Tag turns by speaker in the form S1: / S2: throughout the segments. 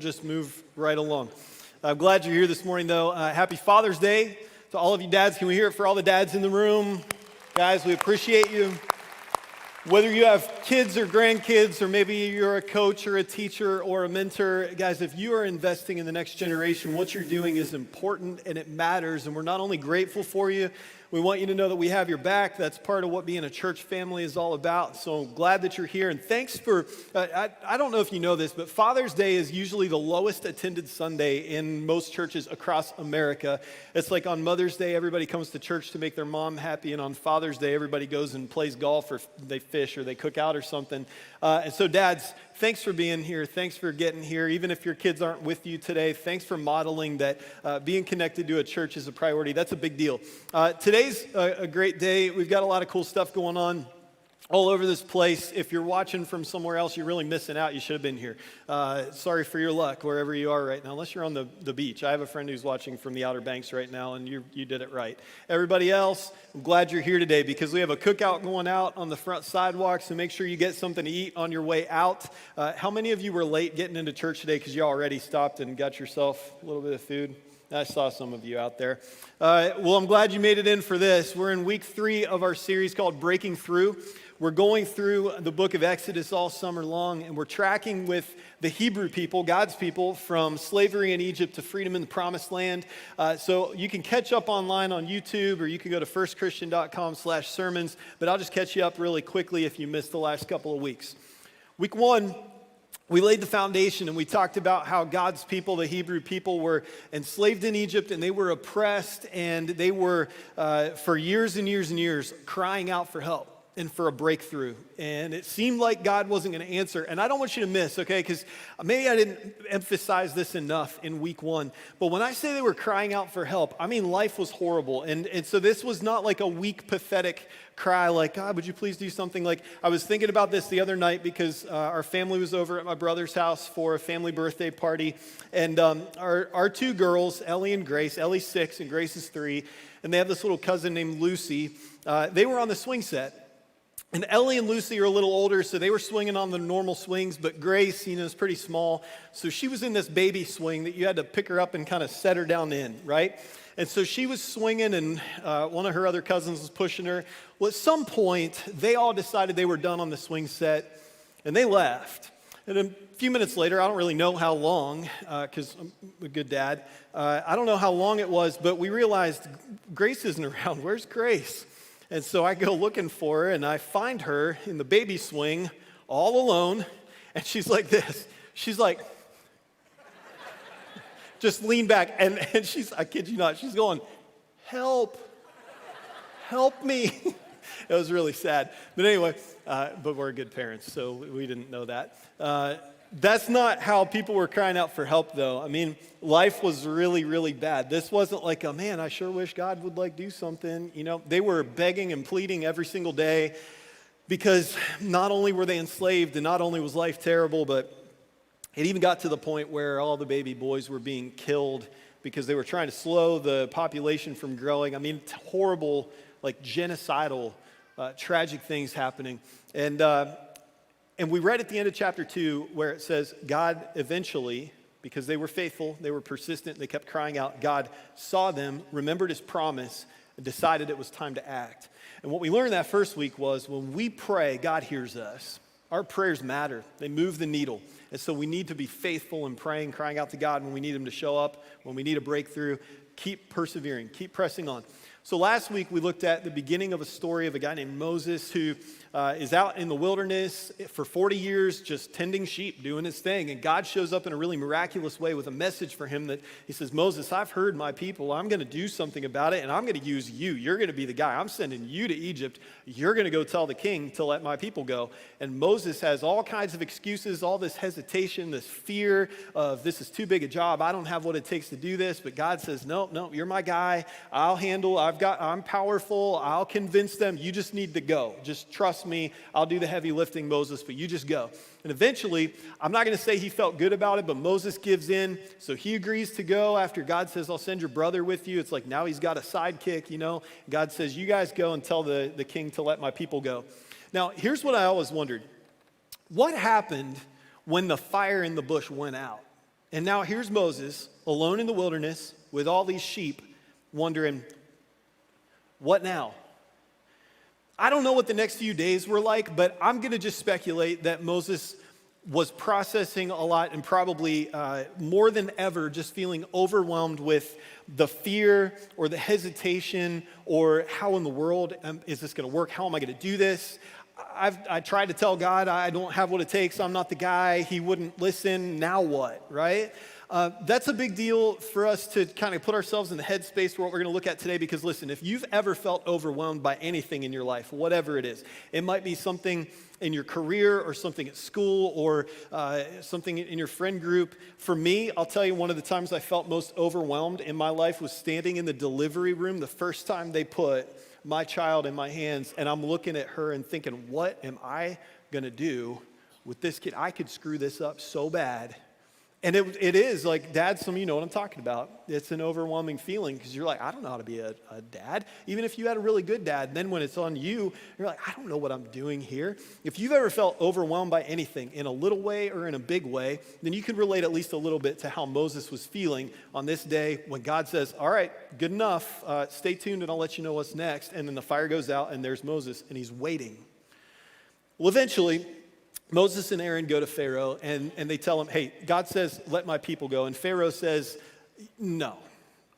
S1: Just move right along. I'm glad you're here this morning, though. Happy Father's Day to all of you dads. Can we hear it for all the dads in the room? Guys, we appreciate you. Whether you have kids or grandkids, or maybe you're a coach or a teacher or a mentor, guys, if you are investing in the next generation, what you're doing is important and it matters. And we're not only grateful for you, we want you to know that we have your back. That's part of what being a church family is all about. So I'm glad that you're here. And thanks for, I don't know if you know this, but Father's Day is usually the lowest attended Sunday in most churches across America. It's like on Mother's Day, everybody comes to church to make their mom happy. And on Father's Day, everybody goes and plays golf or they fish or they cook out or something. And so dads, thanks for being here. Thanks for getting here. Even if your kids aren't with you today, thanks for modeling that being connected to a church is a priority. That's a big deal. Today's a great day. We've got a lot of cool stuff going on all over this place. If you're watching from somewhere else, you're really missing out. You should have been here. Sorry for your luck wherever you are right now, unless you're on the beach. I have a friend who's watching from the Outer Banks right now, and you did it right. Everybody else, I'm glad you're here today because we have a cookout going out on the front sidewalk, so make sure you get something to eat on your way out. How many of you were late getting into church today because you already stopped and got yourself a little bit of food? I saw some of you out there. Well, I'm glad you made it in for this. We're in week 3 of our series called Breaking Through. We're going through the book of Exodus all summer long, and we're tracking with the Hebrew people, God's people, from slavery in Egypt to freedom in the Promised Land. So you can catch up online on YouTube, or you can go to firstchristian.com/sermons, but I'll just catch you up really quickly if you missed the last couple of weeks. Week 1, we laid the foundation and we talked about how God's people, the Hebrew people, were enslaved in Egypt and they were oppressed and they were, for years and years and years, crying out for help and for a breakthrough. And it seemed like God wasn't going to answer. And I don't want you to miss, okay, because maybe I didn't emphasize this enough in week 1. But when I say they were crying out for help, I mean life was horrible. And so this was not like a weak, pathetic cry like, God, would you please do something? Like, I was thinking about this the other night because our family was over at my brother's house for a family birthday party. And our 2 girls, Ellie and Grace, Ellie's 6 and Grace is 3, and they have this little cousin named Lucy. They were on the swing set. And Ellie and Lucy are a little older, so they were swinging on the normal swings, but Grace, is pretty small. So she was in this baby swing that you had to pick her up and kind of set her down in, right? And so she was swinging, and one of her other cousins was pushing her. Well, at some point, they all decided they were done on the swing set, and they left. And a few minutes later, I don't really know how long, because I'm a good dad. I don't know how long it was, but we realized Grace isn't around. Where's Grace? And so I go looking for her, and I find her in the baby swing, all alone, and she's like this. She's like, just lean back, and she's, I kid you not, she's going, help me. It was really sad. But anyway, but we're good parents, so we didn't know that. That's not how people were crying out for help, though. I mean, life was really, really bad. This wasn't like, oh, man, I sure wish God would, do something. They were begging and pleading every single day because not only were they enslaved and not only was life terrible, but it even got to the point where all the baby boys were being killed because they were trying to slow the population from growing. I mean, horrible, genocidal, tragic things happening. And we read at the end of chapter 2 where it says God eventually, because they were faithful, they were persistent, they kept crying out, God saw them, remembered his promise, and decided it was time to act. And what we learned that first week was when we pray, God hears us. Our prayers matter. They move the needle. And so we need to be faithful in praying, crying out to God when we need him to show up, when we need a breakthrough. Keep persevering, keep pressing on. So last week we looked at the beginning of a story of a guy named Moses who is out in the wilderness for 40 years just tending sheep, doing his thing. And God shows up in a really miraculous way with a message for him that he says, Moses, I've heard my people. I'm going to do something about it, and I'm going to use you. You're going to be the guy. I'm sending you to Egypt. You're going to go tell the king to let my people go. And Moses has all kinds of excuses, all this hesitation, this fear of this is too big a job. I don't have what it takes to do this. But God says, no, you're my guy. I'll handle. I'm powerful. I'll convince them. You just need to go. Just trust me. I'll do the heavy lifting, Moses, but you just go. And eventually, I'm not going to say he felt good about it, but Moses gives in. So he agrees to go after God says, I'll send your brother with you. It's like now he's got a sidekick, God says, you guys go and tell the king to let my people go. Now, here's what I always wondered. What happened when the fire in the bush went out? And now here's Moses alone in the wilderness with all these sheep wondering, what now? I don't know what the next few days were like, but I'm going to just speculate that Moses was processing a lot and probably more than ever just feeling overwhelmed with the fear or the hesitation or how in the world is this going to work? How am I going to do this? I tried to tell God I don't have what it takes. I'm not the guy. He wouldn't listen. Now what, right? That's a big deal for us to kind of put ourselves in the headspace for what we're going to look at today because listen, if you've ever felt overwhelmed by anything in your life, whatever it is, it might be something in your career or something at school or something in your friend group. For me, I'll tell you one of the times I felt most overwhelmed in my life was standing in the delivery room the first time they put my child in my hands, and I'm looking at her and thinking, what am I going to do with this kid? I could screw this up so bad. And it is like, dads, some of you know what I'm talking about. It's an overwhelming feeling because you're like, I don't know how to be a dad. Even if you had a really good dad, then when it's on you, you're like, I don't know what I'm doing here. If you've ever felt overwhelmed by anything in a little way or in a big way, then you can relate at least a little bit to how Moses was feeling on this day when God says, all right, good enough. Stay tuned and I'll let you know what's next. And then the fire goes out and there's Moses and he's waiting. Well, eventually, Moses and Aaron go to Pharaoh and they tell him, hey, God says, let my people go. And Pharaoh says, no,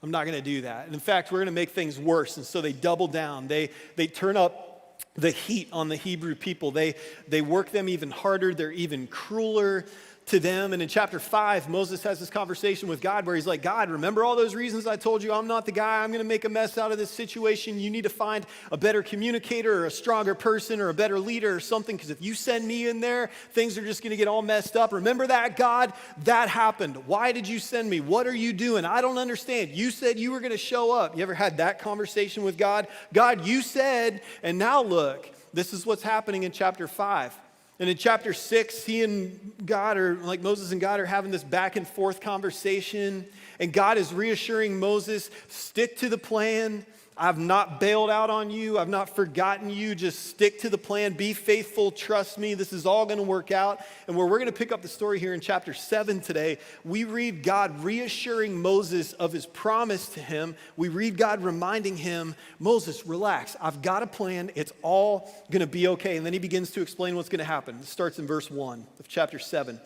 S1: I'm not going to do that. And in fact, we're going to make things worse. And so they double down. They turn up the heat on the Hebrew people. They work them even harder. They're even crueler to them. And in chapter 5, Moses has this conversation with God where he's like, God, remember all those reasons I told you I'm not the guy, I'm going to make a mess out of this situation. You need to find a better communicator or a stronger person or a better leader or something, because if you send me in there, things are just going to get all messed up. Remember that, God? That happened. Why did you send me? What are you doing? I don't understand. You said you were going to show up. You ever had that conversation with God? God, you said, and now look, this is what's happening in chapter 5. And in chapter 6, he and God are, like Moses and God are having this back and forth conversation. And God is reassuring Moses, stick to the plan. I've not bailed out on you. I've not forgotten you. Just stick to the plan. Be faithful. Trust me. This is all going to work out. And where we're going to pick up the story here in chapter 7 today, we read God reassuring Moses of his promise to him. We read God reminding him, Moses, relax. I've got a plan. It's all going to be okay. And then he begins to explain what's going to happen. It starts in verse 1 of chapter 7.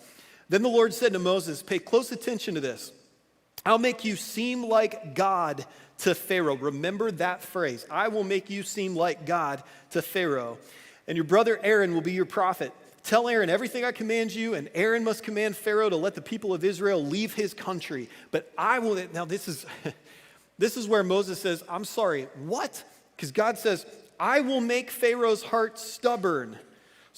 S1: Then the Lord said to Moses, pay close attention to this. I'll make you seem like God to Pharaoh. Remember that phrase. I will make you seem like God to Pharaoh. And your brother Aaron will be your prophet. Tell Aaron everything I command you, and Aaron must command Pharaoh to let the people of Israel leave his country. But I will, now this is where Moses says, I'm sorry, what? Because God says, I will make Pharaoh's heart stubborn,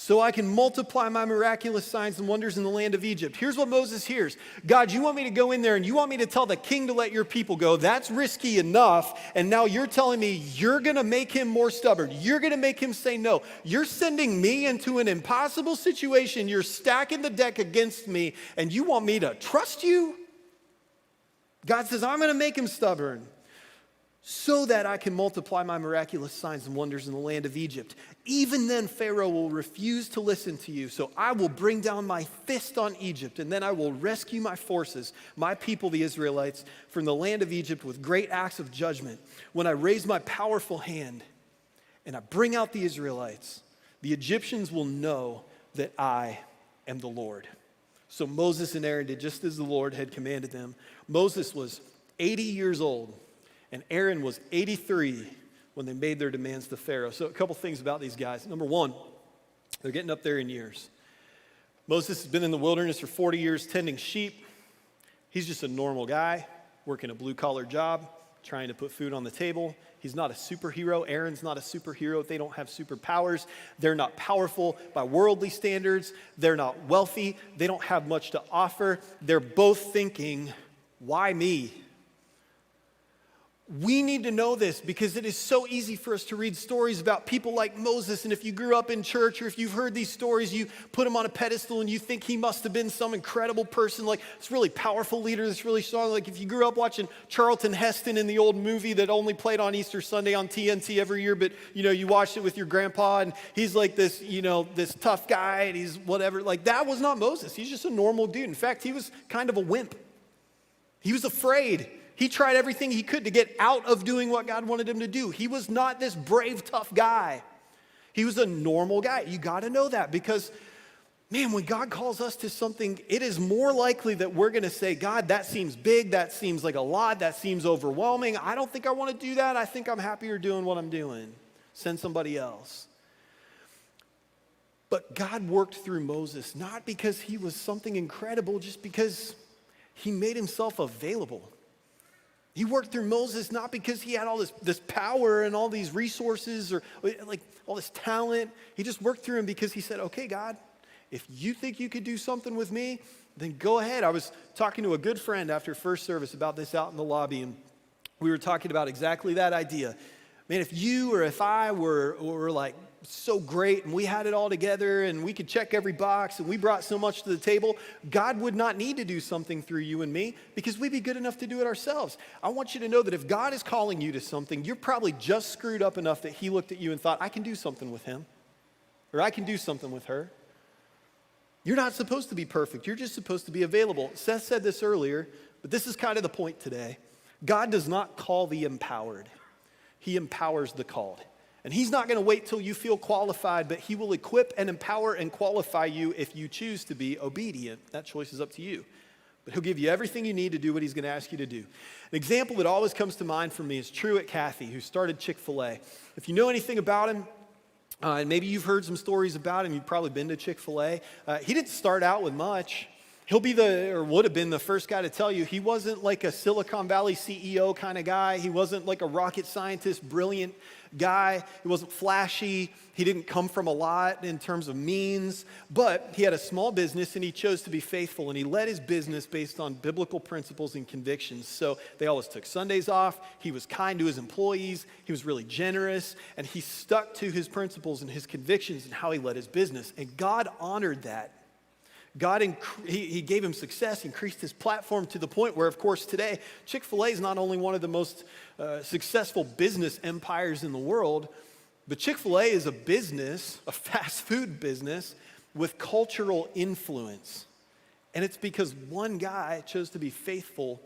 S1: so I can multiply my miraculous signs and wonders in the land of Egypt. Here's what Moses hears. God, you want me to go in there and you want me to tell the king to let your people go. That's risky enough. And now you're telling me you're going to make him more stubborn. You're going to make him say no. You're sending me into an impossible situation. You're stacking the deck against me and you want me to trust you? God says, I'm going to make him stubborn, so that I can multiply my miraculous signs and wonders in the land of Egypt. Even then, Pharaoh will refuse to listen to you. So I will bring down my fist on Egypt, and then I will rescue my forces, my people, the Israelites, from the land of Egypt with great acts of judgment. When I raise my powerful hand and I bring out the Israelites, the Egyptians will know that I am the Lord. So Moses and Aaron did just as the Lord had commanded them. Moses was 80 years old. And Aaron was 83 when they made their demands to Pharaoh. So a couple things about these guys. Number one, they're getting up there in years. Moses has been in the wilderness for 40 years tending sheep. He's just a normal guy working a blue-collar job, trying to put food on the table. He's not a superhero. Aaron's not a superhero. They don't have superpowers. They're not powerful by worldly standards. They're not wealthy. They don't have much to offer. They're both thinking, why me? We need to know this because it is so easy for us to read stories about people like Moses. And if you grew up in church or if you've heard these stories, you put him on a pedestal and you think he must have been some incredible person, like this really powerful leader that's really strong. Like if you grew up watching Charlton Heston in the old movie that only played on Easter Sunday on TNT every year, but you watched it with your grandpa and he's like this, this tough guy and he's whatever. Like that was not Moses. He's just a normal dude. In fact, he was kind of a wimp. He was afraid. He tried everything he could to get out of doing what God wanted him to do. He was not this brave, tough guy. He was a normal guy. You got to know that because, man, when God calls us to something, it is more likely that we're going to say, God, that seems big. That seems like a lot. That seems overwhelming. I don't think I want to do that. I think I'm happier doing what I'm doing. Send somebody else. But God worked through Moses, not because he was something incredible, just because he made himself available. He worked through Moses not because he had all this power and all these resources or like all this talent. He just worked through him because he said, okay, God, if you think you could do something with me, then go ahead. I was talking to a good friend after first service about this out in the lobby, and we were talking about exactly that idea. Man, if you or if I were like so great and we had it all together and we could check every box and we brought so much to the table, God would not need to do something through you and me because we'd be good enough to do it ourselves. I want you to know that if God is calling you to something, you're probably just screwed up enough that he looked at you and thought, I can do something with him or I can do something with her. You're not supposed to be perfect. You're just supposed to be available. Seth said this earlier, but this is kind of the point today. God does not call the empowered. He empowers the called. And he's not going to wait till you feel qualified, but he will equip and empower and qualify you if you choose to be obedient. That choice is up to you. But he'll give you everything you need to do what he's going to ask you to do. An example that always comes to mind for me is Truett Cathy, who started Chick-fil-A. If you know anything about him, and maybe you've heard some stories about him, you've probably been to Chick-fil-A. He didn't start out with much. He'll be would have been the first guy to tell you, he wasn't like a Silicon Valley CEO kind of guy. He wasn't like a rocket scientist, brilliant guy. He wasn't flashy. He didn't come from a lot in terms of means, but he had a small business and he chose to be faithful and he led his business based on biblical principles and convictions. So they always took Sundays off. He was kind to his employees. He was really generous and he stuck to his principles and his convictions and how he led his business. And God honored that. He gave him success, increased his platform to the point where, of course, today, Chick-fil-A is not only one of the most successful business empires in the world, but Chick-fil-A is a business, a fast food business, with cultural influence. And it's because one guy chose to be faithful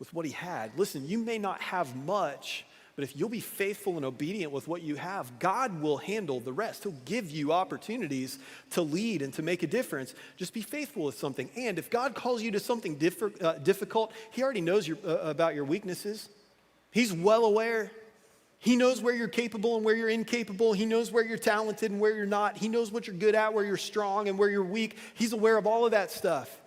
S1: with what he had. Listen, you may not have much, but if you'll be faithful and obedient with what you have, God will handle the rest. He'll give you opportunities to lead and to make a difference. Just be faithful with something. And if God calls you to something difficult, he already knows about your weaknesses. He's well aware. He knows where you're capable and where you're incapable. He knows where you're talented and where you're not. He knows what you're good at, where you're strong and where you're weak. He's aware of all of that stuff.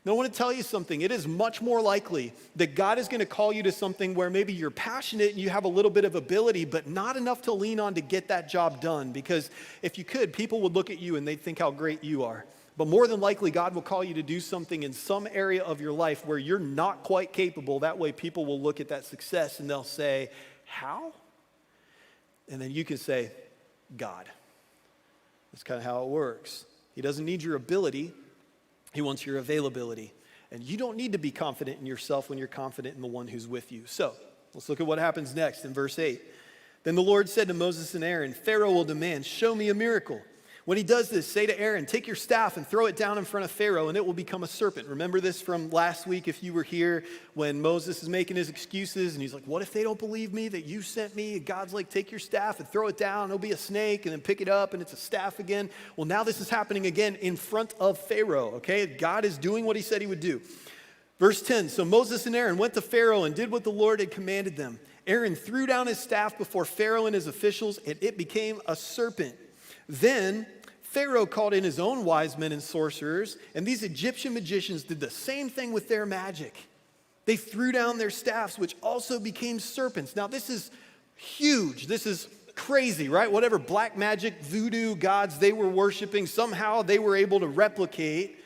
S1: Now, I want to tell you something. It is much more likely that God is going to call you to something where maybe you're passionate and you have a little bit of ability, but not enough to lean on to get that job done. Because if you could, people would look at you and they'd think how great you are. But more than likely, God will call you to do something in some area of your life where you're not quite capable. That way, people will look at that success and they'll say, how? And then you can say, God. That's kind of how it works. He doesn't need your ability. He wants your availability. And you don't need to be confident in yourself when you're confident in the one who's with you. So let's look at what happens next in verse 8. Then the Lord said to Moses and Aaron, Pharaoh will demand, show me a miracle. When he does this, say to Aaron, take your staff and throw it down in front of Pharaoh, and it will become a serpent. Remember this from last week if you were here when Moses is making his excuses, and he's like, what if they don't believe me that you sent me? And God's like, take your staff and throw it down. It'll be a snake, and then pick it up, and it's a staff again. Well, now this is happening again in front of Pharaoh, okay? God is doing what he said he would do. Verse 10, so Moses and Aaron went to Pharaoh and did what the Lord had commanded them. Aaron threw down his staff before Pharaoh and his officials, and it became a serpent. Then Pharaoh called in his own wise men and sorcerers, and these Egyptian magicians did the same thing with their magic. They threw down their staffs, which also became serpents. Now, this is huge. This is crazy, right? Whatever black magic, voodoo gods they were worshiping, somehow they were able to replicate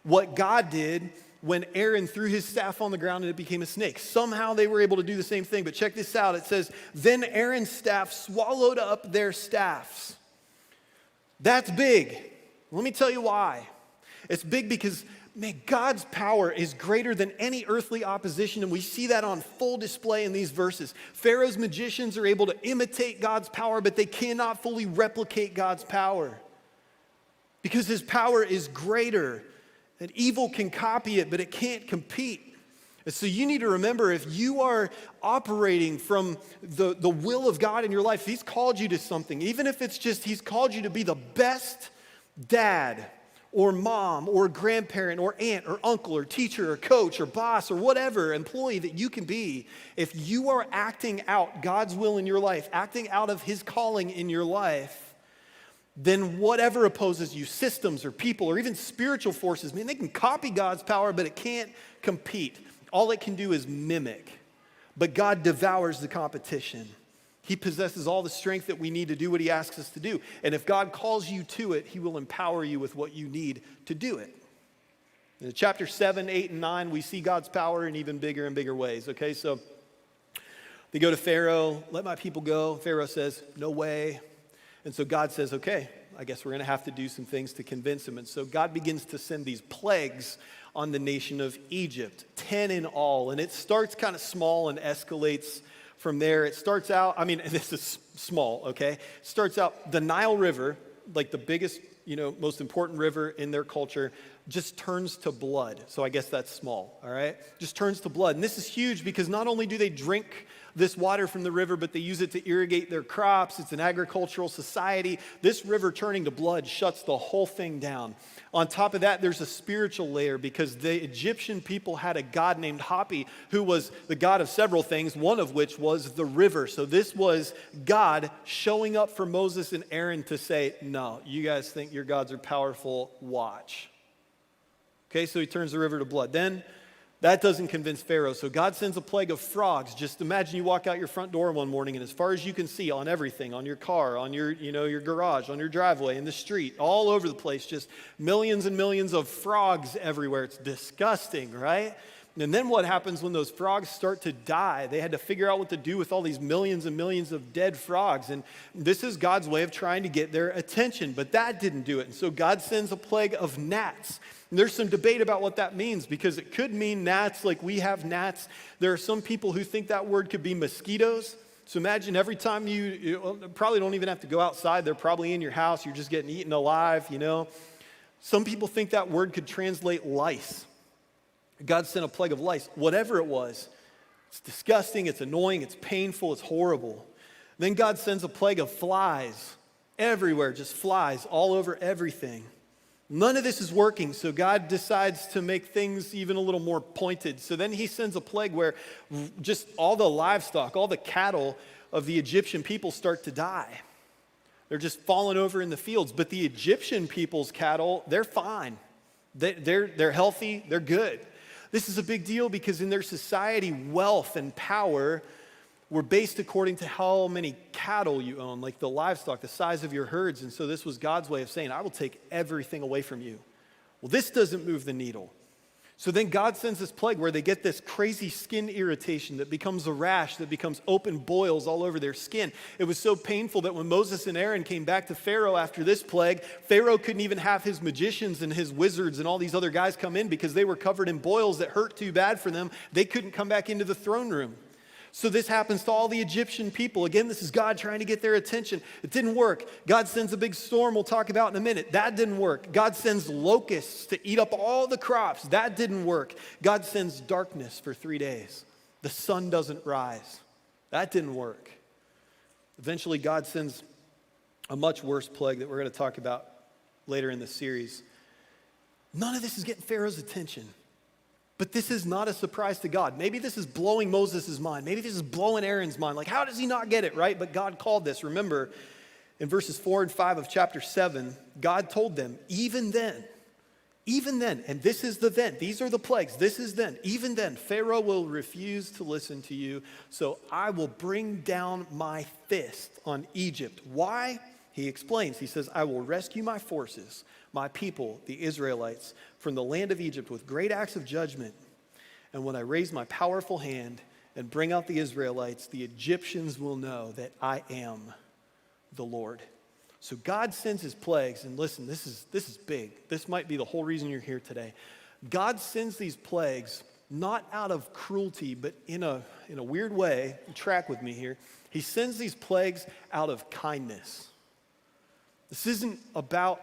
S1: what God did when Aaron threw his staff on the ground and it became a snake. Somehow they were able to do the same thing, but check this out. It says, then Aaron's staff swallowed up their staffs. That's big. Let me tell you why. It's big because, man, God's power is greater than any earthly opposition, and we see that on full display in these verses. Pharaoh's magicians are able to imitate God's power, but they cannot fully replicate God's power because his power is greater. And evil can copy it, but it can't compete. And so you need to remember, if you are operating from the will of God in your life, he's called you to something, even if it's just he's called you to be the best dad or mom or grandparent or aunt or uncle or teacher or coach or boss or whatever employee that you can be, if you are acting out God's will in your life, acting out of his calling in your life, then whatever opposes you, systems or people or even spiritual forces, man, they can copy God's power, but it can't compete. All it can do is mimic. But God devours the competition. He possesses all the strength that we need to do what he asks us to do. And if God calls you to it, he will empower you with what you need to do it. In chapter 7, 8, and 9, we see God's power in even bigger and bigger ways. Okay, so they go to Pharaoh, let my people go. Pharaoh says, no way. And so God says, okay, I guess we're going to have to do some things to convince him. And so God begins to send these plagues on the nation of Egypt, 10 in all. And it starts kind of small and escalates from there. It starts out, I mean, this is small, okay? It starts out, the Nile River, like the biggest, most important river in their culture, just turns to blood. So I guess that's small, all right? Just turns to blood. And this is huge because not only do they drink this water from the river, but they use it to irrigate their crops. It's an agricultural society. This river turning to blood shuts the whole thing down. On top of that, there's a spiritual layer because the Egyptian people had a god named Hapi who was the god of several things, one of which was the river. So this was God showing up for Moses and Aaron to say, no, you guys think your gods are powerful, watch. Okay, so he turns the river to blood. Then that doesn't convince Pharaoh, so God sends a plague of frogs. Just imagine you walk out your front door one morning, and as far as you can see, on everything, on your car, on your garage, on your driveway, in the street, all over the place, just millions and millions of frogs everywhere. It's disgusting, right? And then what happens when those frogs start to die? They had to figure out what to do with all these millions and millions of dead frogs. And this is God's way of trying to get their attention, but that didn't do it. And so God sends a plague of gnats. And there's some debate about what that means because it could mean gnats like we have gnats. There are some people who think that word could be mosquitoes. So imagine every time you probably don't even have to go outside. They're probably in your house. You're just getting eaten alive, Some people think that word could translate lice. God sent a plague of lice. Whatever it was, it's disgusting, it's annoying, it's painful, it's horrible. Then God sends a plague of flies everywhere, just flies all over everything. None of this is working, so God decides to make things even a little more pointed. So then he sends a plague where just all the livestock, all the cattle of the Egyptian people start to die. They're just falling over in the fields. But the Egyptian people's cattle, they're fine. They're healthy, they're good. This is a big deal because in their society, wealth and power were based according to how many cattle you own, like the livestock, the size of your herds. And so this was God's way of saying, I will take everything away from you. Well, this doesn't move the needle. So then God sends this plague where they get this crazy skin irritation that becomes a rash, that becomes open boils all over their skin. It was so painful that when Moses and Aaron came back to Pharaoh after this plague, Pharaoh couldn't even have his magicians and his wizards and all these other guys come in because they were covered in boils that hurt too bad for them. They couldn't come back into the throne room. So this happens to all the Egyptian people. Again, this is God trying to get their attention. It didn't work. God sends a big storm we'll talk about in a minute. That didn't work. God sends locusts to eat up all the crops. That didn't work. God sends darkness for 3 days. The sun doesn't rise. That didn't work. Eventually, God sends a much worse plague that we're going to talk about later in the series. None of this is getting Pharaoh's attention. But this is not a surprise to God. Maybe this is blowing Moses' mind. Maybe this is blowing Aaron's mind. Like, how does he not get it, right? But God called this. Remember, in verses 4 and 5 of chapter 7, God told them, even then, and this is the then, these are the plagues, this is then, even then, Pharaoh will refuse to listen to you, so I will bring down my fist on Egypt. Why? He explains, he says, I will rescue my forces, my people, the Israelites, from the land of Egypt with great acts of judgment. And when I raise my powerful hand and bring out the Israelites, the Egyptians will know that I am the Lord. So God sends his plagues, and listen, this is big. This might be the whole reason you're here today. God sends these plagues not out of cruelty, but in a weird way. Track with me here. He sends these plagues out of kindness. This isn't about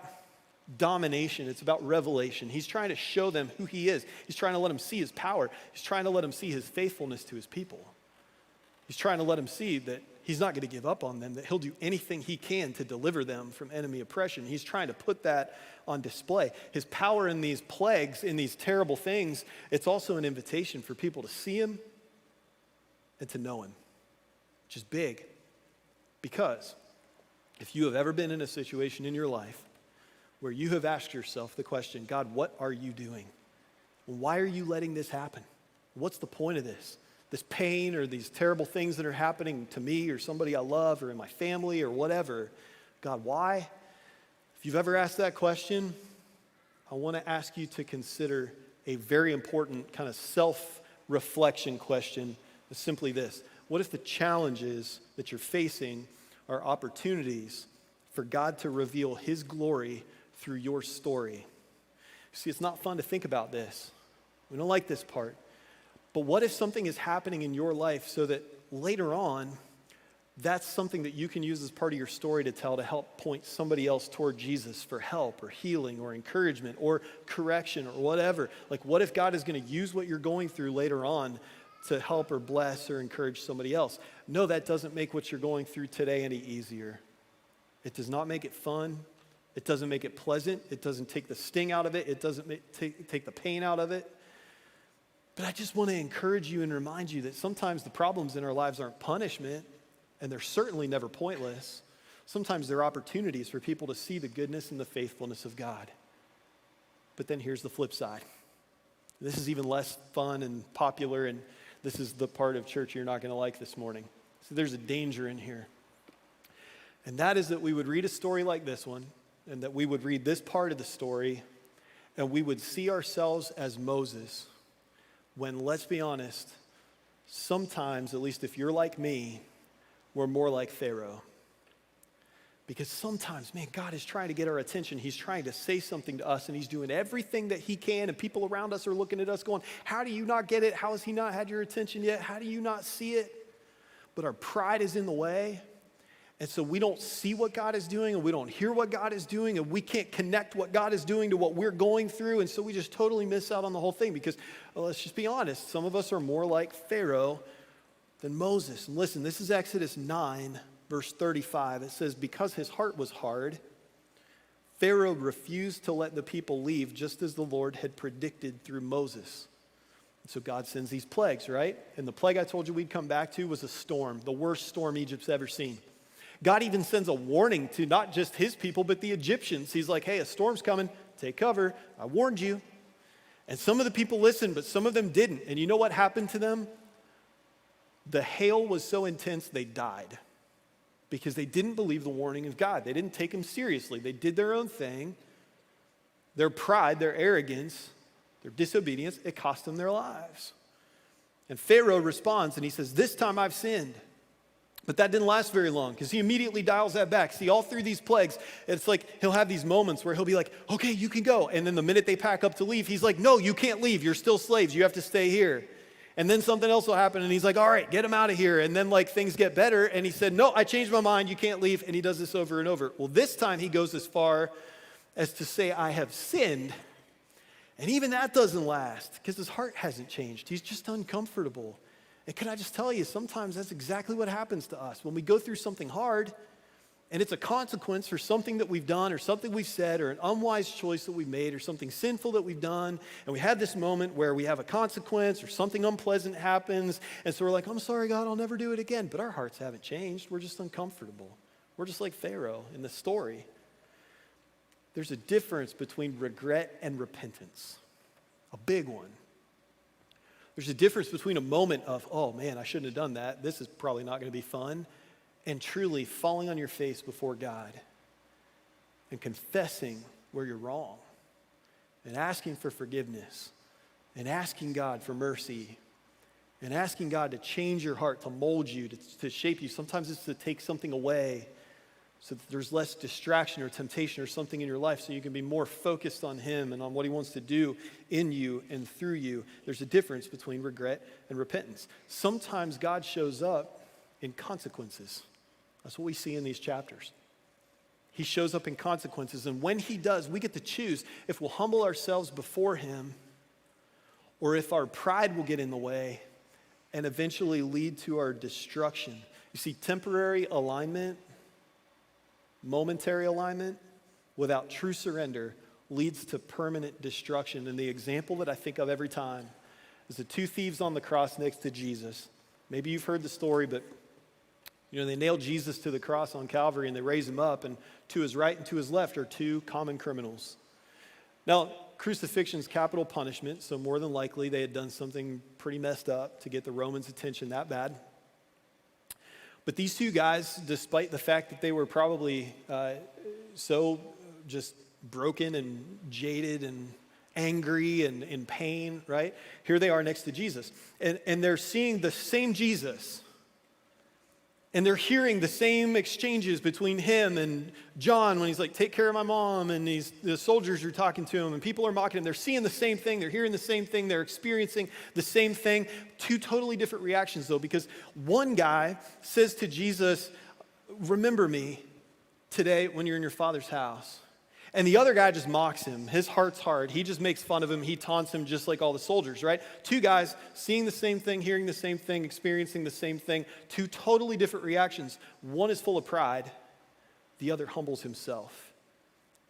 S1: domination, it's about revelation. He's trying to show them who he is. He's trying to let them see his power. He's trying to let them see his faithfulness to his people. He's trying to let them see that he's not going to give up on them, that he'll do anything he can to deliver them from enemy oppression. He's trying to put that on display. His power in these plagues, in these terrible things, it's also an invitation for people to see him and to know him, which is big. Because if you have ever been in a situation in your life where you have asked yourself the question, God, what are you doing? Why are you letting this happen? What's the point of this? This pain or these terrible things that are happening to me or somebody I love or in my family or whatever. God, why? If you've ever asked that question, I want to ask you to consider a very important kind of self-reflection question. It's simply this. What if the challenges that you're facing are opportunities for God to reveal his glory through your story? See, it's not fun to think about this. We don't like this part. But what if something is happening in your life so that later on, that's something that you can use as part of your story to tell to help point somebody else toward Jesus for help or healing or encouragement or correction or whatever? Like, what if God is going to use what you're going through later on to help or bless or encourage somebody else? No, that doesn't make what you're going through today any easier. It does not make it fun. It doesn't make it pleasant. It doesn't take the sting out of it. It doesn't take the pain out of it. But I just want to encourage you and remind you that sometimes the problems in our lives aren't punishment, and they're certainly never pointless. Sometimes they're opportunities for people to see the goodness and the faithfulness of God. But then here's the flip side. This is even less fun and popular, and this is the part of church you're not going to like this morning. So there's a danger in here. And that is that we would read a story like this one, and that we would read this part of the story, and we would see ourselves as Moses, when, let's be honest, sometimes, at least if you're like me, we're more like Pharaoh. Because sometimes, man, God is trying to get our attention. He's trying to say something to us, and he's doing everything that he can, and people around us are looking at us going, how do you not get it? How has he not had your attention yet? How do you not see it? But our pride is in the way. And so we don't see what God is doing, and we don't hear what God is doing, and we can't connect what God is doing to what we're going through, and so we just totally miss out on the whole thing because, well, let's just be honest, some of us are more like Pharaoh than Moses. And listen, this is Exodus 9, verse 35. It says, because his heart was hard, Pharaoh refused to let the people leave just as the Lord had predicted through Moses. And so God sends these plagues, right? And the plague I told you we'd come back to was a storm, the worst storm Egypt's ever seen. God even sends a warning to not just his people, but the Egyptians. He's like, hey, a storm's coming. Take cover. I warned you. And some of the people listened, but some of them didn't. And you know what happened to them? The hail was so intense, they died because they didn't believe the warning of God. They didn't take him seriously. They did their own thing. Their pride, their arrogance, their disobedience, it cost them their lives. And Pharaoh responds and he says, this time I've sinned. But that didn't last very long because he immediately dials that back. See, all through these plagues, it's like he'll have these moments where he'll be like, okay, you can go. And then the minute they pack up to leave, he's like, no, you can't leave. You're still slaves. You have to stay here. And then something else will happen and he's like, all right, get him out of here. And then like things get better and he said, no, I changed my mind. You can't leave. And he does this over and over. Well, this time he goes as far as to say, I have sinned. And even that doesn't last because his heart hasn't changed. He's just uncomfortable. And can I just tell you, sometimes that's exactly what happens to us. When we go through something hard, and it's a consequence for something that we've done or something we've said or an unwise choice that we've made or something sinful that we've done, and we have this moment where we have a consequence or something unpleasant happens, and so we're like, I'm sorry, God, I'll never do it again. But our hearts haven't changed. We're just uncomfortable. We're just like Pharaoh in the story. There's a difference between regret and repentance, a big one. There's a difference between a moment of, oh man, I shouldn't have done that. This is probably not going to be fun. And truly falling on your face before God and confessing where you're wrong and asking for forgiveness and asking God for mercy and asking God to change your heart, to mold you, to shape you. Sometimes it's to take something away so that there's less distraction or temptation or something in your life so you can be more focused on him and on what he wants to do in you and through you. There's a difference between regret and repentance. Sometimes God shows up in consequences. That's what we see in these chapters. He shows up in consequences, and when he does, we get to choose if we'll humble ourselves before him or if our pride will get in the way and eventually lead to our destruction. You see, temporary alignment, momentary alignment, without true surrender, leads to permanent destruction. And the example that I think of every time is the two thieves on the cross next to Jesus. Maybe you've heard the story, but they nailed Jesus to the cross on Calvary and they raise him up, and to his right and to his left are two common criminals. Now, crucifixion's capital punishment, so more than likely they had done something pretty messed up to get the Romans' attention that bad. But these two guys, despite the fact that they were probably so just broken and jaded and angry and in pain, right? Here they are next to Jesus. And they're seeing the same Jesus. And they're hearing the same exchanges between him and John when he's like, take care of my mom, and the soldiers are talking to him, and people are mocking him. They're seeing the same thing. They're hearing the same thing. They're experiencing the same thing. Two totally different reactions, though, because one guy says to Jesus, remember me today when you're in your Father's house. And the other guy just mocks him. His heart's hard. He just makes fun of him. He taunts him just like all the soldiers, right? Two guys seeing the same thing, hearing the same thing, experiencing the same thing. Two totally different reactions. One is full of pride. The other humbles himself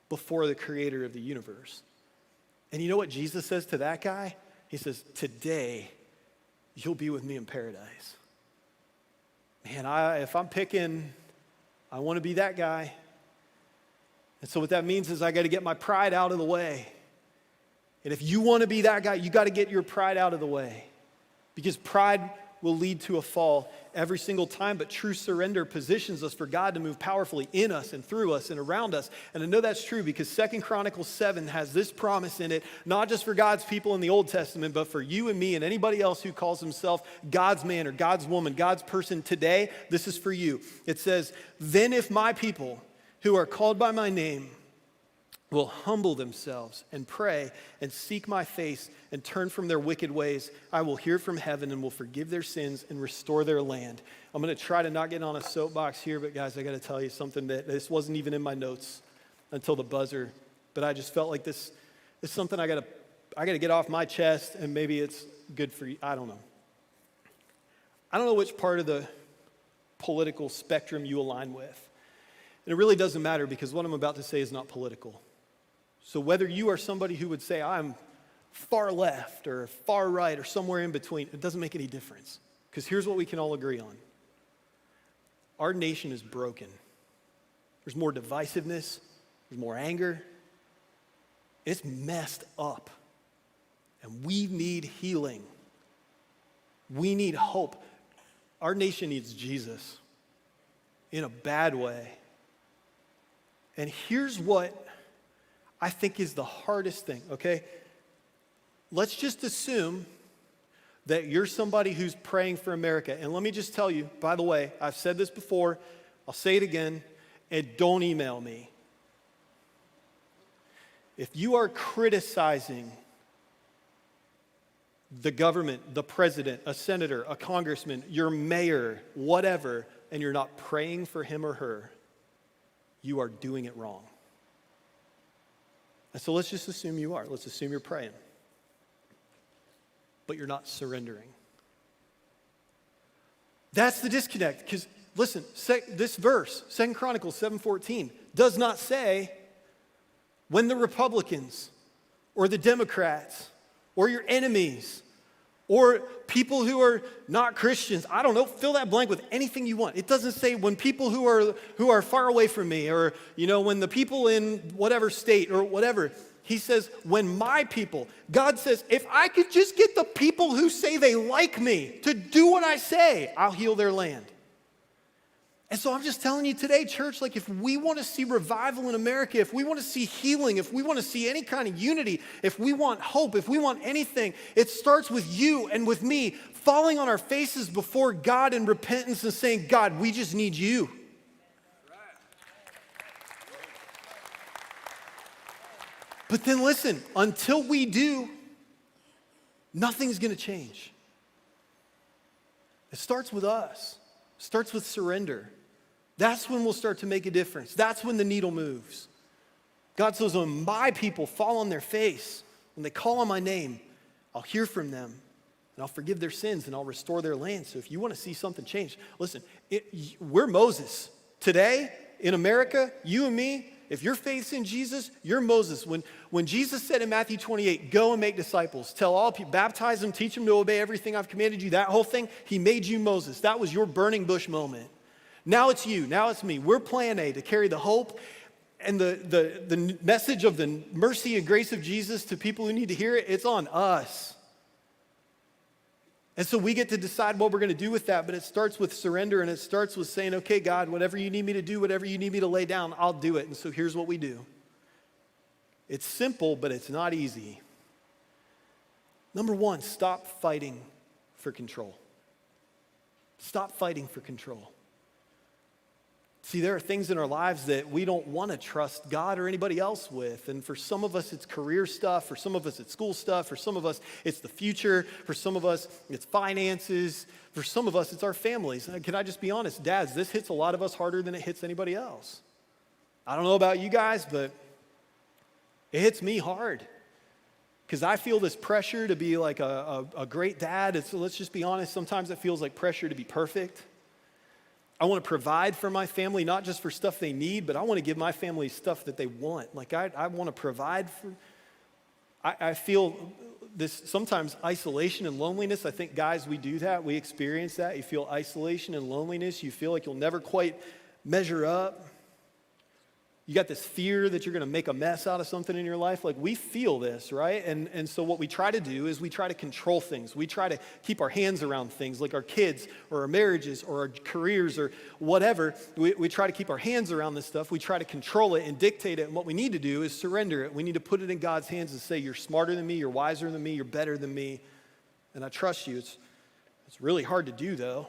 S1: before the creator of the universe. And you know what Jesus says to that guy? He says, today you'll be with me in paradise. Man, if I'm picking, I want to be that guy. And so what that means is I got to get my pride out of the way. And if you want to be that guy, you got to get your pride out of the way. Because pride will lead to a fall every single time, but true surrender positions us for God to move powerfully in us and through us and around us. And I know that's true because 2 Chronicles 7 has this promise in it, not just for God's people in the Old Testament, but for you and me and anybody else who calls himself God's man or God's woman, God's person today. This is for you. It says, then if my people who are called by my name will humble themselves and pray and seek my face and turn from their wicked ways, I will hear from heaven and will forgive their sins and restore their land. I'm going to try to not get on a soapbox here, but guys, I got to tell you something that this wasn't even in my notes until the buzzer, but I just felt like this is something I got to get off my chest, and maybe it's good for you. I don't know which part of the political spectrum you align with. And it really doesn't matter because what I'm about to say is not political. So whether you are somebody who would say, I'm far left or far right or somewhere in between, it doesn't make any difference. Because here's what we can all agree on. Our nation is broken. There's more divisiveness. There's more anger. It's messed up. And we need healing. We need hope. Our nation needs Jesus in a bad way. And here's what I think is the hardest thing, okay? Let's just assume that you're somebody who's praying for America. And let me just tell you, by the way, I've said this before, I'll say it again, and don't email me. If you are criticizing the government, the president, a senator, a congressman, your mayor, whatever, and you're not praying for him or her, you are doing it wrong. And so let's just assume you are. Let's assume you're praying. But you're not surrendering. That's the disconnect. Because listen, this verse, 2 Chronicles 7:14, does not say when the Republicans or the Democrats or your enemies or people who are not Christians, I don't know, fill that blank with anything you want. It doesn't say when people who are far away from me, or when the people in whatever state or whatever. He says, when my people, God says, if I could just get the people who say they like me to do what I say, I'll heal their land. And so I'm just telling you today, church, like if we want to see revival in America, if we want to see healing, if we want to see any kind of unity, if we want hope, if we want anything, it starts with you and with me falling on our faces before God in repentance and saying, God, we just need you. But then listen, until we do, nothing's going to change. It starts with us. It starts with surrender. That's when we'll start to make a difference. That's when the needle moves. God says, when my people fall on their face, when they call on my name, I'll hear from them, and I'll forgive their sins, and I'll restore their land. So if you want to see something change, listen, we're Moses. Today, in America, you and me, if your faith's in Jesus, you're Moses. When Jesus said in Matthew 28, go and make disciples, tell all people, baptize them, teach them to obey everything I've commanded you, that whole thing, he made you Moses. That was your burning bush moment. Now it's you, now it's me. We're plan A to carry the hope and the message of the mercy and grace of Jesus to people who need to hear it. It's on us. And so we get to decide what we're going to do with that, but it starts with surrender, and it starts with saying, okay, God, whatever you need me to do, whatever you need me to lay down, I'll do it. And so here's what we do. It's simple, but it's not easy. Number one, stop fighting for control. Stop fighting for control. See, there are things in our lives that we don't want to trust God or anybody else with. And for some of us, it's career stuff. For some of us, it's school stuff. For some of us, it's the future. For some of us, it's finances. For some of us, it's our families. And can I just be honest? Dads, this hits a lot of us harder than it hits anybody else. I don't know about you guys, but it hits me hard. Because I feel this pressure to be like a great dad. Let's just be honest, sometimes it feels like pressure to be perfect. I want to provide for my family, not just for stuff they need, but I want to give my family stuff that they want. Like I want to provide for, I feel this sometimes isolation and loneliness. I think guys, we do that. We experience that. You feel isolation and loneliness. You feel like you'll never quite measure up. You got this fear that you're going to make a mess out of something in your life. Like we feel this, right? And so what we try to do is we try to control things. We try to keep our hands around things like our kids or our marriages or our careers or whatever. We try to keep our hands around this stuff. We try to control it and dictate it. And what we need to do is surrender it. We need to put it in God's hands and say, you're smarter than me, you're wiser than me, you're better than me, and I trust you. It's really hard to do, though.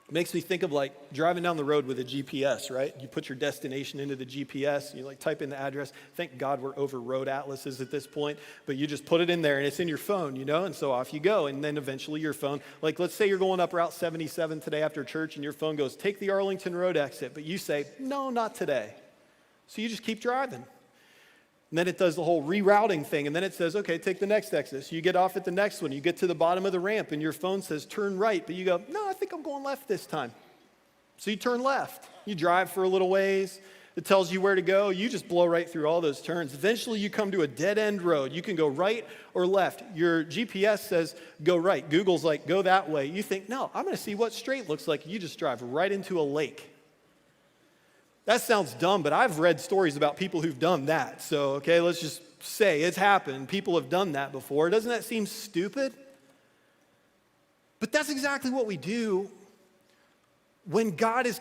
S1: It makes me think of like driving down the road with a GPS, right? You put your destination into the GPS, you like type in the address. Thank God we're over road atlases at this point, but you just put it in there and it's in your phone, you know? And so off you go. And then eventually your phone, like let's say you're going up Route 77 today after church and your phone goes, take the Arlington Road exit, but you say, no, not today. So you just keep driving. And then it does the whole rerouting thing, and then it says, okay, take the next exit. So you get off at the next one. You get to the bottom of the ramp, and your phone says, turn right. But you go, no, I think I'm going left this time. So you turn left. You drive for a little ways. It tells you where to go. You just blow right through all those turns. Eventually, you come to a dead-end road. You can go right or left. Your GPS says, go right. Google's like, go that way. You think, no, I'm going to see what straight looks like. You just drive right into a lake. That sounds dumb, but I've read stories about people who've done that. So, okay, let's just say it's happened. People have done that before. Doesn't that seem stupid? But that's exactly what we do when God is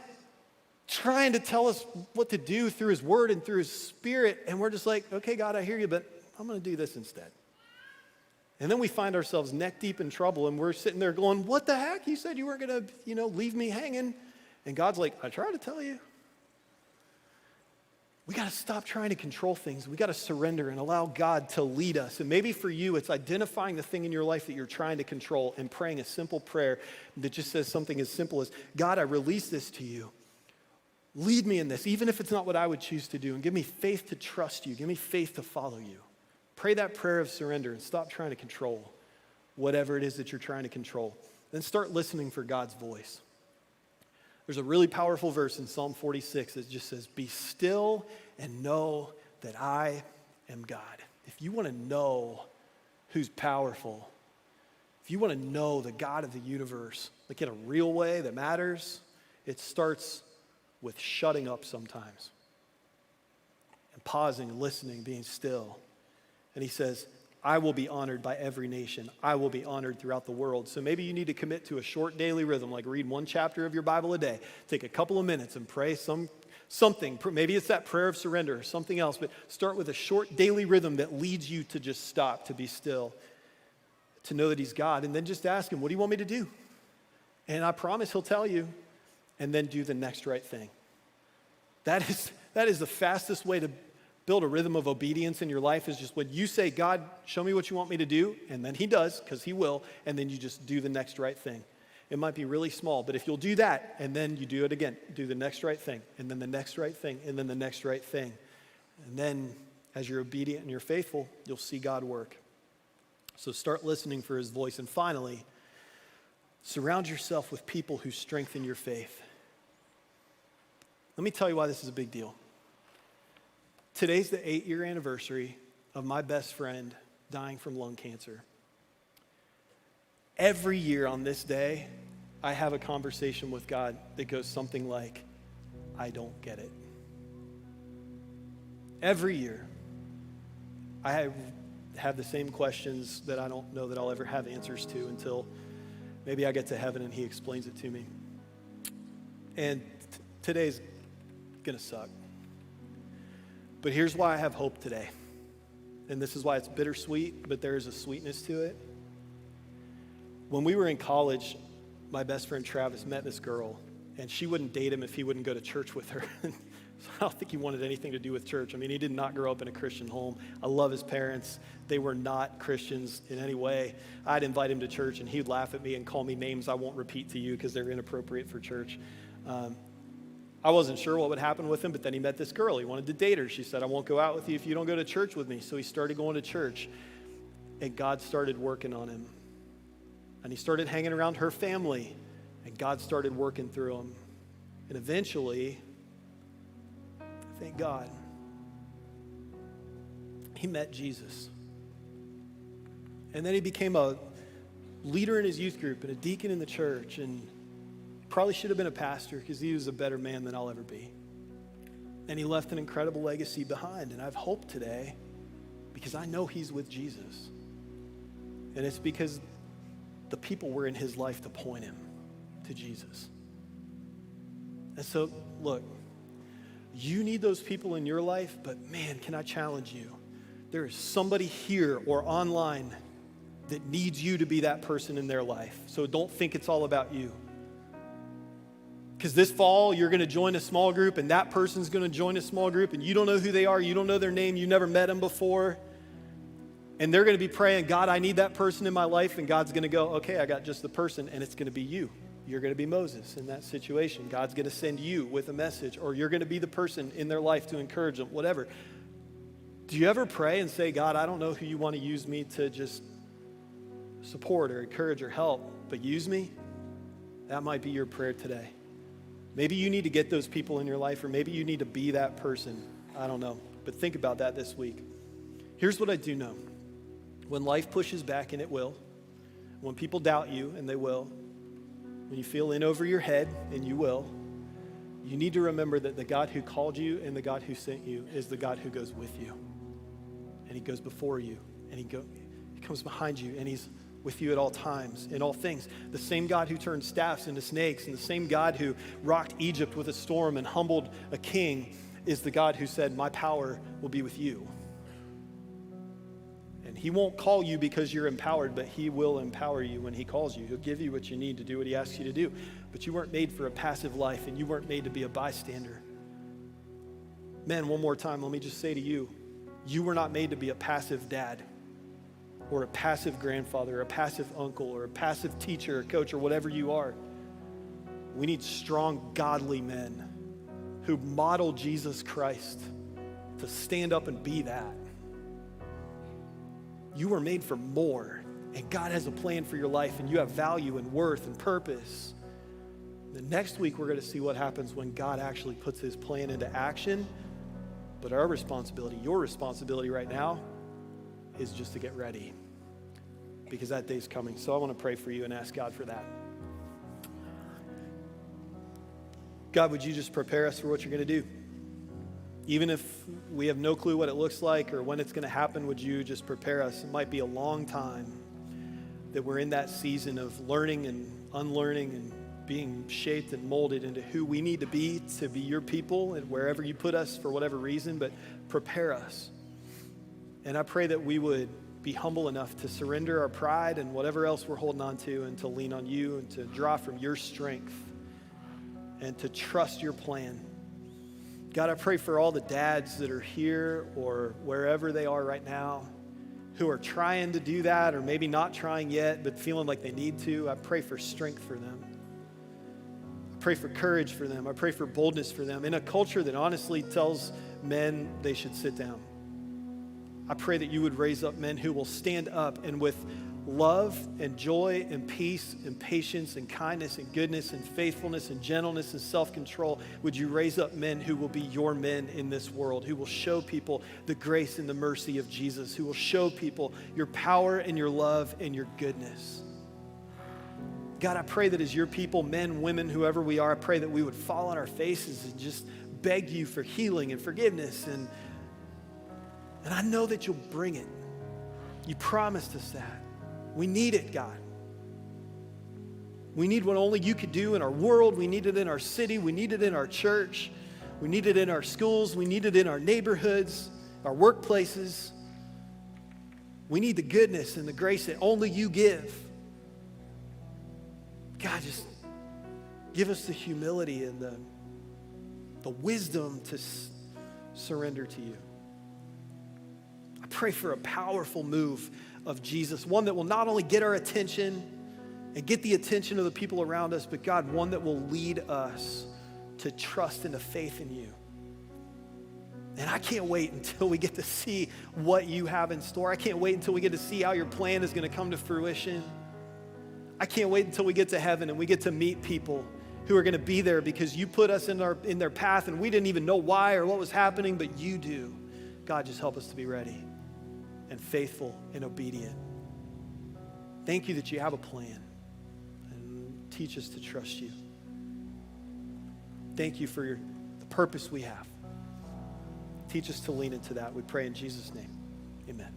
S1: trying to tell us what to do through his word and through his spirit, and we're just like, okay, God, I hear you, but I'm going to do this instead. And then we find ourselves neck deep in trouble, and we're sitting there going, what the heck? You said you weren't going to, leave me hanging. And God's like, I tried to tell you. We got to stop trying to control things. We got to surrender and allow God to lead us. And maybe for you, it's identifying the thing in your life that you're trying to control and praying a simple prayer that just says something as simple as, God, I release this to you. Lead me in this, even if it's not what I would choose to do, and give me faith to trust you. Give me faith to follow you. Pray that prayer of surrender and stop trying to control whatever it is that you're trying to control. Then start listening for God's voice. There's a really powerful verse in Psalm 46 that just says, be still and know that I am God. If you want to know who's powerful, if you want to know the God of the universe, like in a real way that matters, it starts with shutting up sometimes and pausing and listening, being still. And he says, I will be honored by every nation. I will be honored throughout the world. So maybe you need to commit to a short daily rhythm, like read one chapter of your Bible a day. Take a couple of minutes and pray something. Maybe it's that prayer of surrender or something else, but start with a short daily rhythm that leads you to just stop, to be still, to know that he's God. And then just ask him, what do you want me to do? And I promise he'll tell you, and then do the next right thing. That is the fastest way to build a rhythm of obedience in your life, is just when you say, God, show me what you want me to do, and then he does, because he will, and then you just do the next right thing. It might be really small, but if you'll do that, and then you do it again, do the next right thing, and then the next right thing, and then the next right thing. And then as you're obedient and you're faithful, you'll see God work. So start listening for his voice. And finally, surround yourself with people who strengthen your faith. Let me tell you why this is a big deal. Today's the 8-year anniversary of my best friend dying from lung cancer. Every year on this day, I have a conversation with God that goes something like, I don't get it. Every year, I have the same questions that I don't know that I'll ever have answers to until maybe I get to heaven and he explains it to me. And today's gonna suck. But here's why I have hope today. And this is why it's bittersweet, but there is a sweetness to it. When we were in college, my best friend Travis met this girl, and she wouldn't date him if he wouldn't go to church with her. So I don't think he wanted anything to do with church. I mean, he did not grow up in a Christian home. I love his parents. They were not Christians in any way. I'd invite him to church, and he'd laugh at me and call me names I won't repeat to you because they're inappropriate for church. I wasn't sure what would happen with him, but then he met this girl. He wanted to date her. She said, I won't go out with you if you don't go to church with me. So he started going to church, and God started working on him. And he started hanging around her family, and God started working through him. And eventually, thank God, he met Jesus. And then he became a leader in his youth group and a deacon in the church, and probably should have been a pastor because he was a better man than I'll ever be. And he left an incredible legacy behind. And I have hope today because I know he's with Jesus. And it's because the people were in his life to point him to Jesus. And so, look, you need those people in your life, but man, can I challenge you? There is somebody here or online that needs you to be that person in their life. So don't think it's all about you. Because this fall, you're going to join a small group, and that person's going to join a small group, and you don't know who they are, you don't know their name, you never met them before. And they're going to be praying, God, I need that person in my life, and God's going to go, okay, I got just the person, and it's going to be you. You're going to be Moses in that situation. God's going to send you with a message, or you're going to be the person in their life to encourage them, whatever. Do you ever pray and say, God, I don't know who you want to use me to just support or encourage or help, but use me? That might be your prayer today. Maybe you need to get those people in your life, or maybe you need to be that person. I don't know. But think about that this week. Here's what I do know. When life pushes back, and it will, when people doubt you, and they will, when you feel in over your head, and you will, you need to remember that the God who called you and the God who sent you is the God who goes with you. And he goes before you, and he comes behind you, and he's with you at all times, in all things. The same God who turned staffs into snakes, and the same God who rocked Egypt with a storm and humbled a king is the God who said, my power will be with you. And he won't call you because you're empowered, but he will empower you when he calls you. He'll give you what you need to do what he asks you to do. But you weren't made for a passive life, and you weren't made to be a bystander. Men, one more time, let me just say to you, you were not made to be a passive dad, or a passive grandfather, or a passive uncle, or a passive teacher, or coach, or whatever you are. We need strong, godly men who model Jesus Christ to stand up and be that. You were made for more, and God has a plan for your life, and you have value and worth and purpose. The next week, we're going to see what happens when God actually puts his plan into action. But our responsibility, your responsibility right now, is just to get ready, because that day's coming. So I want to pray for you and ask God for that. God, would you just prepare us for what you're going to do? Even if we have no clue what it looks like or when it's going to happen, would you just prepare us? It might be a long time that we're in that season of learning and unlearning and being shaped and molded into who we need to be your people and wherever you put us for whatever reason, but prepare us. And I pray that we would be humble enough to surrender our pride and whatever else we're holding on to and to lean on you and to draw from your strength and to trust your plan. God, I pray for all the dads that are here or wherever they are right now who are trying to do that or maybe not trying yet but feeling like they need to. I pray for strength for them. I pray for courage for them. I pray for boldness for them in a culture that honestly tells men they should sit down. I pray that you would raise up men who will stand up and with love and joy and peace and patience and kindness and goodness and faithfulness and gentleness and self-control, would you raise up men who will be your men in this world, who will show people the grace and the mercy of Jesus, who will show people your power and your love and your goodness. God, I pray that as your people, men, women, whoever we are, I pray that we would fall on our faces and just beg you for healing and forgiveness. And I know that you'll bring it. You promised us that. We need it, God. We need what only you could do in our world. We need it in our city. We need it in our church. We need it in our schools. We need it in our neighborhoods, our workplaces. We need the goodness and the grace that only you give. God, just give us the humility and the wisdom to surrender to you. I pray for a powerful move of Jesus, one that will not only get our attention and get the attention of the people around us, but God, one that will lead us to trust and to faith in you. And I can't wait until we get to see what you have in store. I can't wait until we get to see how your plan is going to come to fruition. I can't wait until we get to heaven and we get to meet people who are going to be there because you put us in their path and we didn't even know why or what was happening, but you do. God, just help us to be ready and faithful and obedient. Thank you that you have a plan and teach us to trust you. Thank you for the purpose we have. Teach us to lean into that. We pray in Jesus' name. Amen.